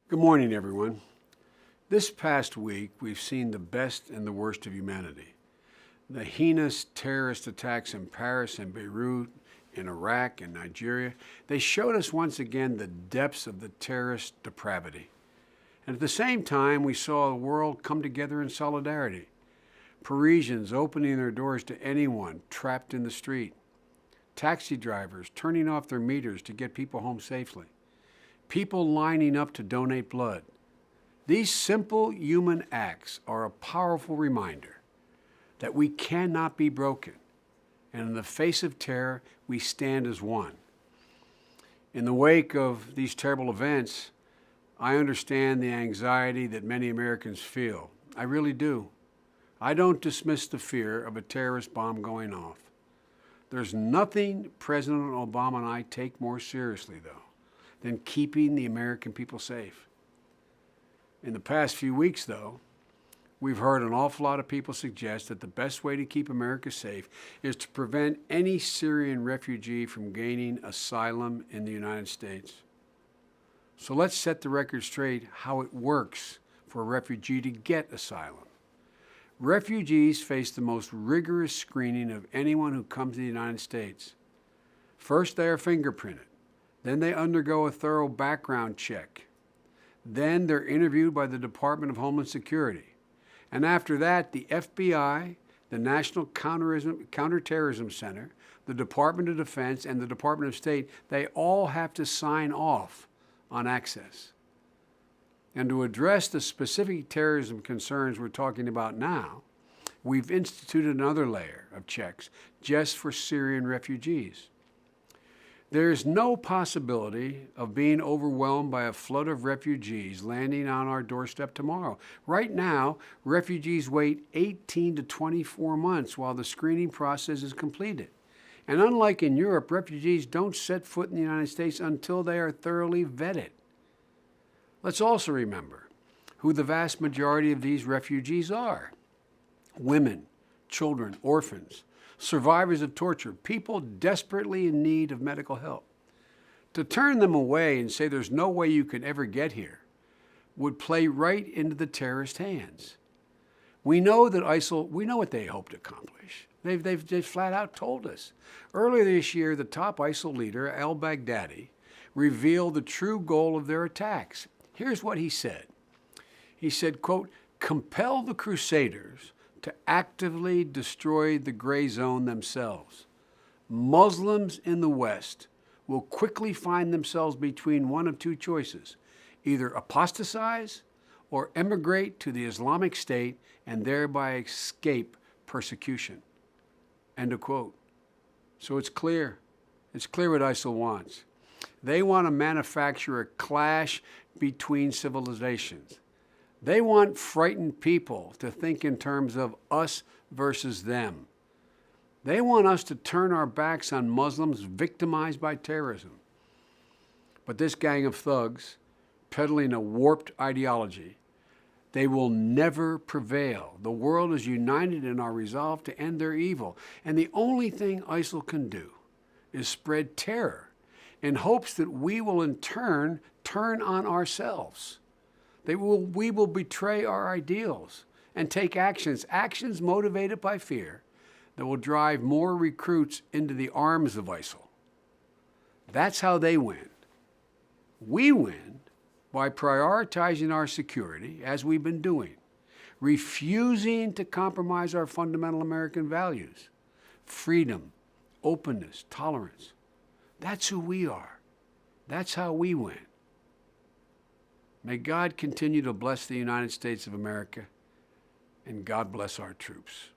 Good morning, everyone. This past week, we've seen the best and the worst of humanity. The heinous terrorist attacks in Paris and Beirut, in Iraq and Nigeria, they showed us once again the depths of the terrorist depravity. And at the same time, we saw the world come together in solidarity. Parisians opening their doors to anyone trapped in the street. Taxi drivers turning off their meters to get people home safely. People lining up to donate blood. These simple human acts are a powerful reminder that we cannot be broken, and in the face of terror, we stand as one. In the wake of these terrible events, I understand the anxiety that many Americans feel. I really do. I don't dismiss the fear of a terrorist bomb going off. There's nothing President Obama and I take more seriously, though, than keeping the American people safe. In the past few weeks, though, we've heard an awful lot of people suggest that the best way to keep America safe is to prevent any Syrian refugee from gaining asylum in the United States. So let's set the record straight how it works for a refugee to get asylum. Refugees face the most rigorous screening of anyone who comes to the United States. First, they are fingerprinted. Then they undergo a thorough background check. Then they're interviewed by the Department of Homeland Security. And after that, the FBI, the National Counterterrorism Center, the Department of Defense, and the Department of State, they all have to sign off on access. And to address the specific terrorism concerns we're talking about now, we've instituted another layer of checks just for Syrian refugees. There's no possibility of being overwhelmed by a flood of refugees landing on our doorstep tomorrow. Right now, refugees wait 18 to 24 months while the screening process is completed. And unlike in Europe, refugees don't set foot in the United States until they are thoroughly vetted. Let's also remember who the vast majority of these refugees are. Women, children, orphans, survivors of torture, people desperately in need of medical help. To turn them away and say there's no way you can ever get here would play right into the terrorist hands. We know that ISIL, we know what they hope to accomplish. They've flat out told us. Earlier this year, the top ISIL leader, al-Baghdadi, revealed the true goal of their attacks. Here's what he said. He said, quote, "Compel the Crusaders to actively destroy the gray zone themselves. Muslims in the West will quickly find themselves between one of two choices, either apostatize or emigrate to the Islamic State and thereby escape persecution." End of quote. So it's clear. It's clear what ISIL wants. They want to manufacture a clash between civilizations. They want frightened people to think in terms of us versus them. They want us to turn our backs on Muslims victimized by terrorism. But this gang of thugs, peddling a warped ideology, they will never prevail. The world is united in our resolve to end their evil. And the only thing ISIL can do is spread terror in hopes that we will in turn on ourselves. We will betray our ideals and take actions motivated by fear that will drive more recruits into the arms of ISIL. That's how they win. We win by prioritizing our security, as we've been doing, refusing to compromise our fundamental American values, freedom, openness, tolerance. That's who we are. That's how we win. May God continue to bless the United States of America, and God bless our troops.